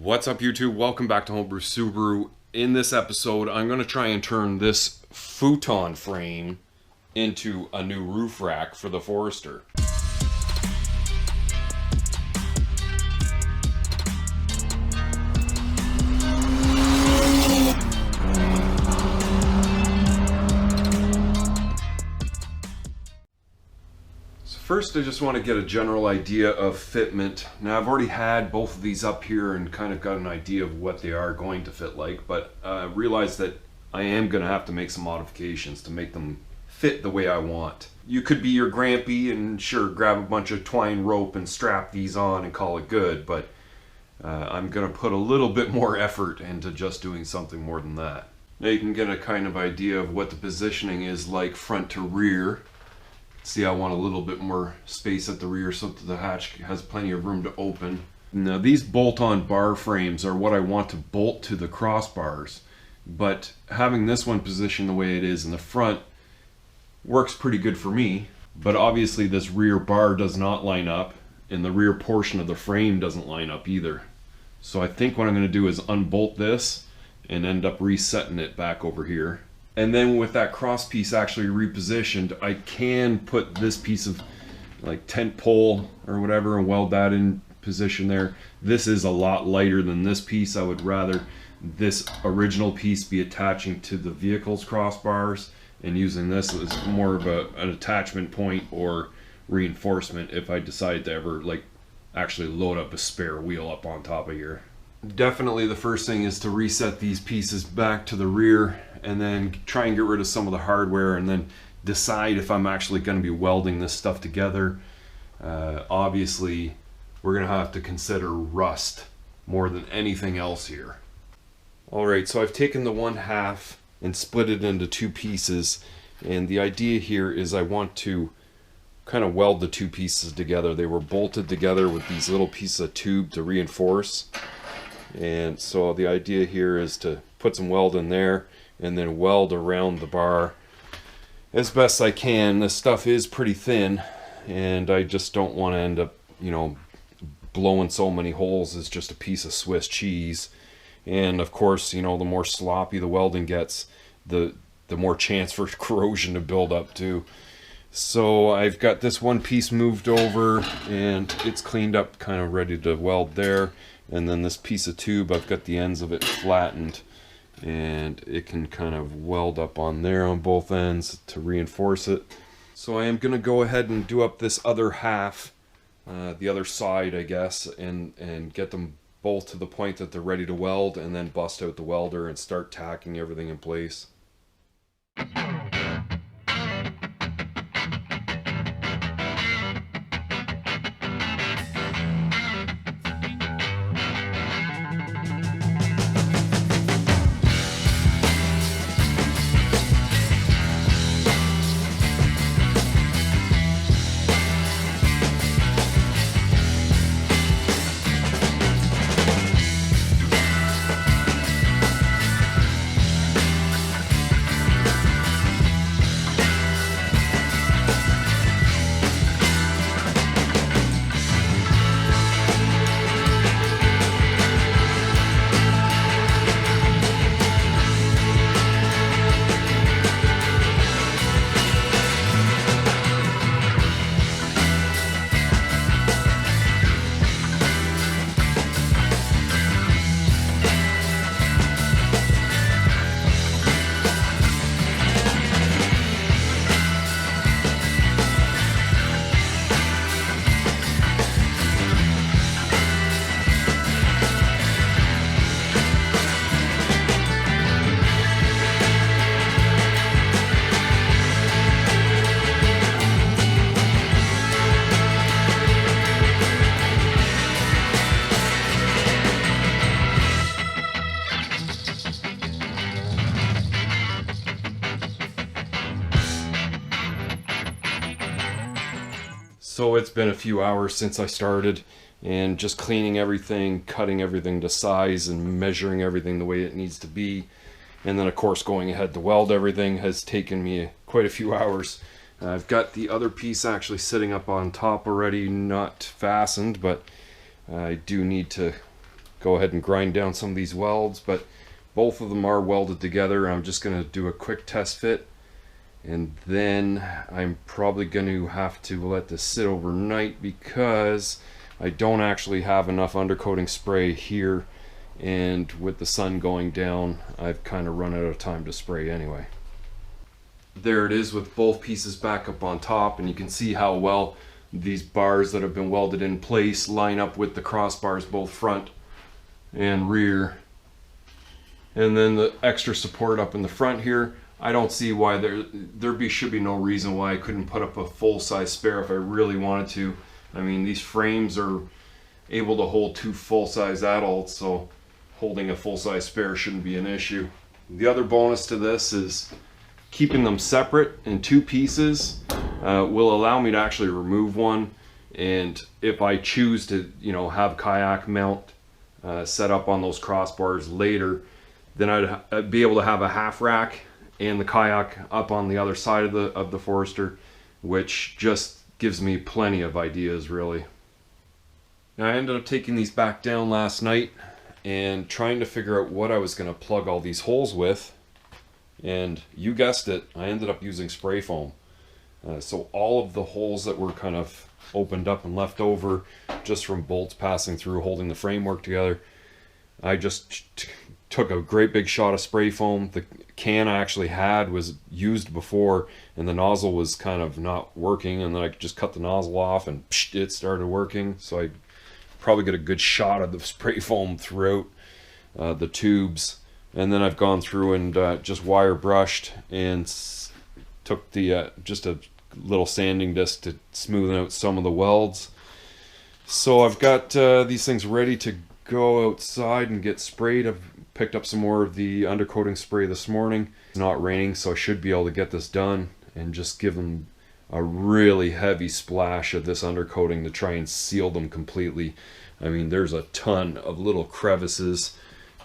What's up, YouTube? Welcome back to Homebrew Subaru. In this episode, I'm going to try and turn this Futon frame into a new roof rack for the Forester. First, I just want to get a general idea of fitment. Now, I've already had both of these up here and kind of got an idea of what they are going to fit like, but realize that I am going to have to make some modifications to make them fit the way I want. You could be your grampy and sure, grab a bunch of twine rope and strap these on and call it good, but I'm going to put a little bit more effort into just doing something more than that. Now you can get a kind of idea of what the positioning is like front to rear. See, I want a little bit more space at the rear so that the hatch has plenty of room to open. Now these bolt-on bar frames are what I want to bolt to the crossbars, but having this one positioned the way it is in the front works pretty good for me. But obviously this rear bar does not line up, and the rear portion of the frame doesn't line up either. So I think what I'm going to do is unbolt this and end up resetting it back over here. And then with that cross piece actually repositioned, I can put this piece of like tent pole or whatever and weld that in position there. This is a lot lighter than this piece. I would rather this original piece be attaching to the vehicle's crossbars and using this as more of an attachment point or reinforcement if I decide to ever like actually load up a spare wheel up on top of here. Definitely the first thing is to reset these pieces back to the rear and then try and get rid of some of the hardware and then decide if I'm actually going to be welding this stuff together. Obviously we're going to have to consider rust more than anything else here. Alright, so I've taken the one half and split it into two pieces, and the idea here is I want to kind of weld the two pieces together. They were bolted together with these little pieces of tube to reinforce. And so the idea here is to put some weld in there and then weld around the bar as best I can. This stuff is pretty thin and I just don't want to end up, you know, blowing so many holes as just a piece of Swiss cheese. And of course, you know, the more sloppy the welding gets, the more chance for corrosion to build up too. So I've got this one piece moved over and it's cleaned up, kind of ready to weld there. And then this piece of tube, I've got the ends of it flattened and it can kind of weld up on there on both ends to reinforce it. So I am going to go ahead and do up this other half, the other side I guess, and get them both to the point that they're ready to weld, and then bust out the welder and start tacking everything in place. So it's been a few hours since I started, and just cleaning everything, cutting everything to size and measuring everything the way it needs to be. And then of course going ahead to weld everything has taken me quite a few hours. I've got the other piece actually sitting up on top already, not fastened, but I do need to go ahead and grind down some of these welds, but both of them are welded together. I'm just going to do a quick test fit, and then I'm probably going to have to let this sit overnight because I don't actually have enough undercoating spray here, and with the sun going down, I've kind of run out of time to spray anyway. There it is with both pieces back up on top, and you can see how well these bars that have been welded in place line up with the crossbars, both front and rear. And then the extra support up in the front here, I don't see why should be no reason why I couldn't put up a full-size spare if I really wanted to. I mean, these frames are able to hold 2 full-size adults, so holding a full-size spare shouldn't be an issue. The other bonus to this is keeping them separate in 2 pieces will allow me to actually remove one, and if I choose to, you know, have kayak mount set up on those crossbars later, then I'd be able to have a half rack and the kayak up on the other side of the Forester, which just gives me plenty of ideas, really. Now, I ended up taking these back down last night and trying to figure out what I was going to plug all these holes with, and you guessed it, I ended up using spray foam. So all of the holes that were kind of opened up and left over just from bolts passing through holding the framework together, I just took a great big shot of spray foam. The can I actually had was used before, and the nozzle was kind of not working, and then I just cut the nozzle off and it started working. So I probably get a good shot of the spray foam throughout the tubes, and then I've gone through and just wire brushed and took the just a little sanding disc to smooth out some of the welds. So I've got these things ready to go outside and get sprayed. I've picked up some more of the undercoating spray this morning. It's not raining, so I should be able to get this done and just give them a really heavy splash of this undercoating to try and seal them completely. I mean, there's a ton of little crevices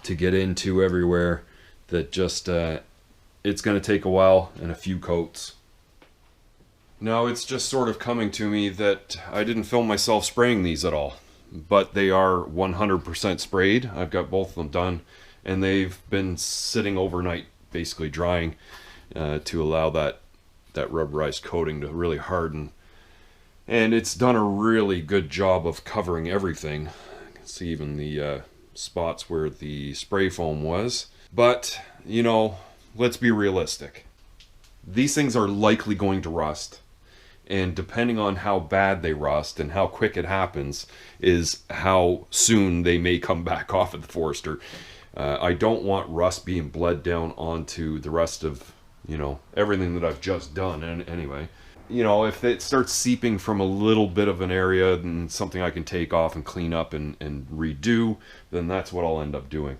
to get into everywhere that just it's going to take a while and a few coats. Now it's just sort of coming to me that I didn't film myself spraying these at all, but they are 100% sprayed. I've got both of them done, and they've been sitting overnight basically drying to allow that rubberized coating to really harden, and it's done a really good job of covering everything. You can see even the spots where the spray foam was. But you know, let's be realistic, these things are likely going to rust, and depending on how bad they rust and how quick it happens is how soon they may come back off of the Forester. I don't want rust being bled down onto the rest of, you know, everything that I've just done. And anyway, you know, if it starts seeping from a little bit of an area and something I can take off and clean up and redo, then that's what I'll end up doing.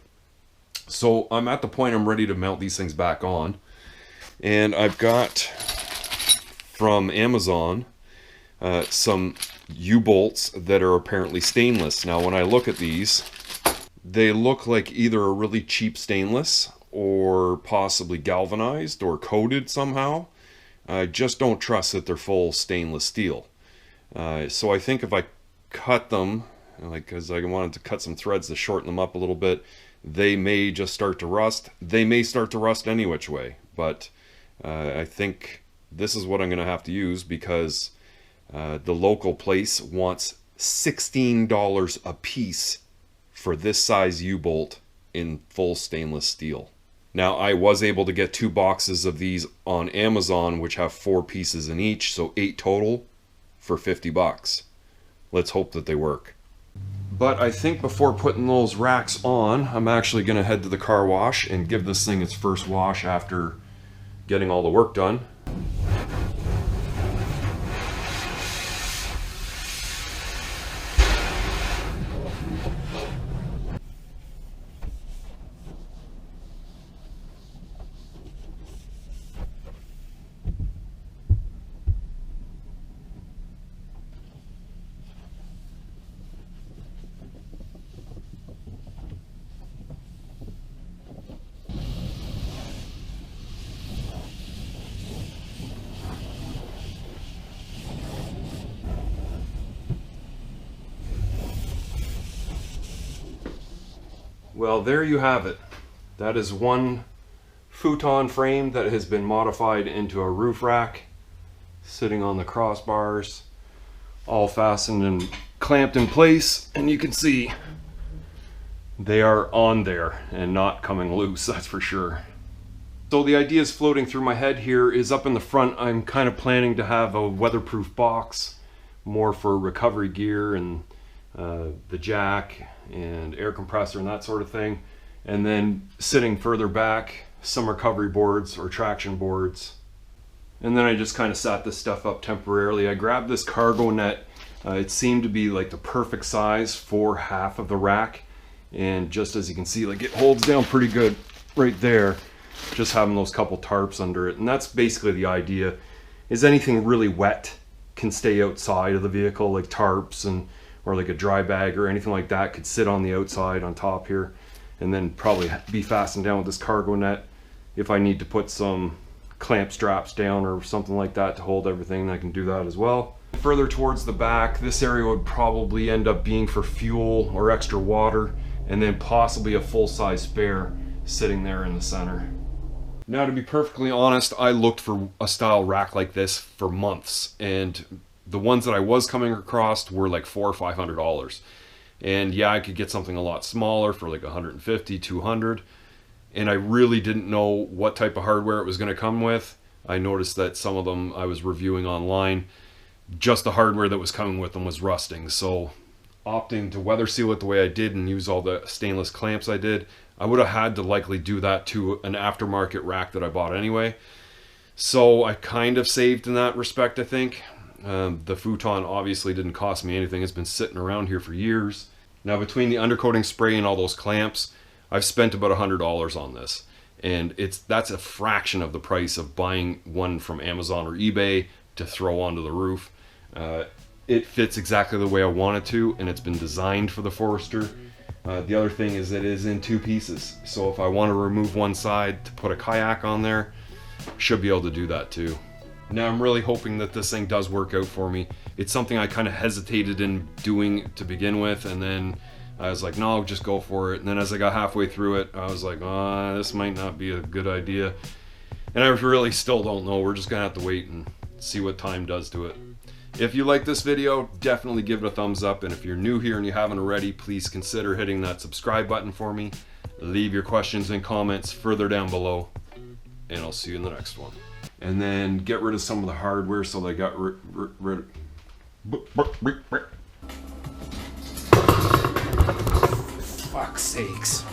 So I'm at the point I'm ready to mount these things back on, and I've got from Amazon some U-bolts that are apparently stainless. Now when I look at these, they look like either a really cheap stainless or possibly galvanized or coated somehow. I just don't trust that they're full stainless steel. So I think if I cut them, like, because I wanted to cut some threads to shorten them up a little bit, they may just start to rust. They may start to rust any which way, but I think this is what I'm going to have to use, because the local place wants $16 a piece for this size U-bolt in full stainless steel. Now, I was able to get 2 boxes of these on Amazon, which have 4 pieces in each, so 8 total for $50. Let's hope that they work. But I think before putting those racks on, I'm actually going to head to the car wash and give this thing its first wash after getting all the work done. Well, there you have it. That is one futon frame that has been modified into a roof rack, sitting on the crossbars, all fastened and clamped in place, and you can see they are on there and not coming loose, that's for sure. So the ideas floating through my head here is up in the front, I'm kind of planning to have a weatherproof box, more for recovery gear and the jack and air compressor and that sort of thing. And then sitting further back, some recovery boards or traction boards. And then I just kind of sat this stuff up temporarily. I grabbed this cargo net. It seemed to be like the perfect size for half of the rack. And just as you can see, like it holds down pretty good right there. Just having those couple tarps under it. And that's basically the idea, is anything really wet can stay outside of the vehicle, like tarps and or like a dry bag or anything like that could sit on the outside on top here, and then probably be fastened down with this cargo net. If I need to put some clamp straps down or something like that to hold everything, I can do that as well. Further towards the back, this area would probably end up being for fuel or extra water, and then possibly a full-size spare sitting there in the center. Now, to be perfectly honest, I looked for a style rack like this for months, and the ones that I was coming across were like $400 or $500. And yeah, I could get something a lot smaller for like 150, 200. And I really didn't know what type of hardware it was going to come with. I noticed that some of them I was reviewing online, just the hardware that was coming with them was rusting. So opting to weather seal it the way I did and use all the stainless clamps I did, I would have had to likely do that to an aftermarket rack that I bought anyway. So I kind of saved in that respect, I think. The futon obviously didn't cost me anything. It's been sitting around here for years. Now, between the undercoating spray and all those clamps, I've spent about $100 on this. And that's a fraction of the price of buying one from Amazon or eBay to throw onto the roof. It fits exactly the way I want it to, and it's been designed for the Forester. The other thing is it is in two pieces. So if I want to remove one side to put a kayak on there, should be able to do that too. Now, I'm really hoping that this thing does work out for me. It's something I kind of hesitated in doing to begin with, and then I was like, no, just go for it. And then as I got halfway through it, I was like, this might not be a good idea. And I really still don't know. We're just gonna have to wait and see what time does to it. If you like this video, definitely give it a thumbs up. And if you're new here and you haven't already, please consider hitting that subscribe button for me. Leave your questions and comments further down below, and I'll see you in the next one. And then get rid of some of the hardware so they got rid of... Fuck's sakes.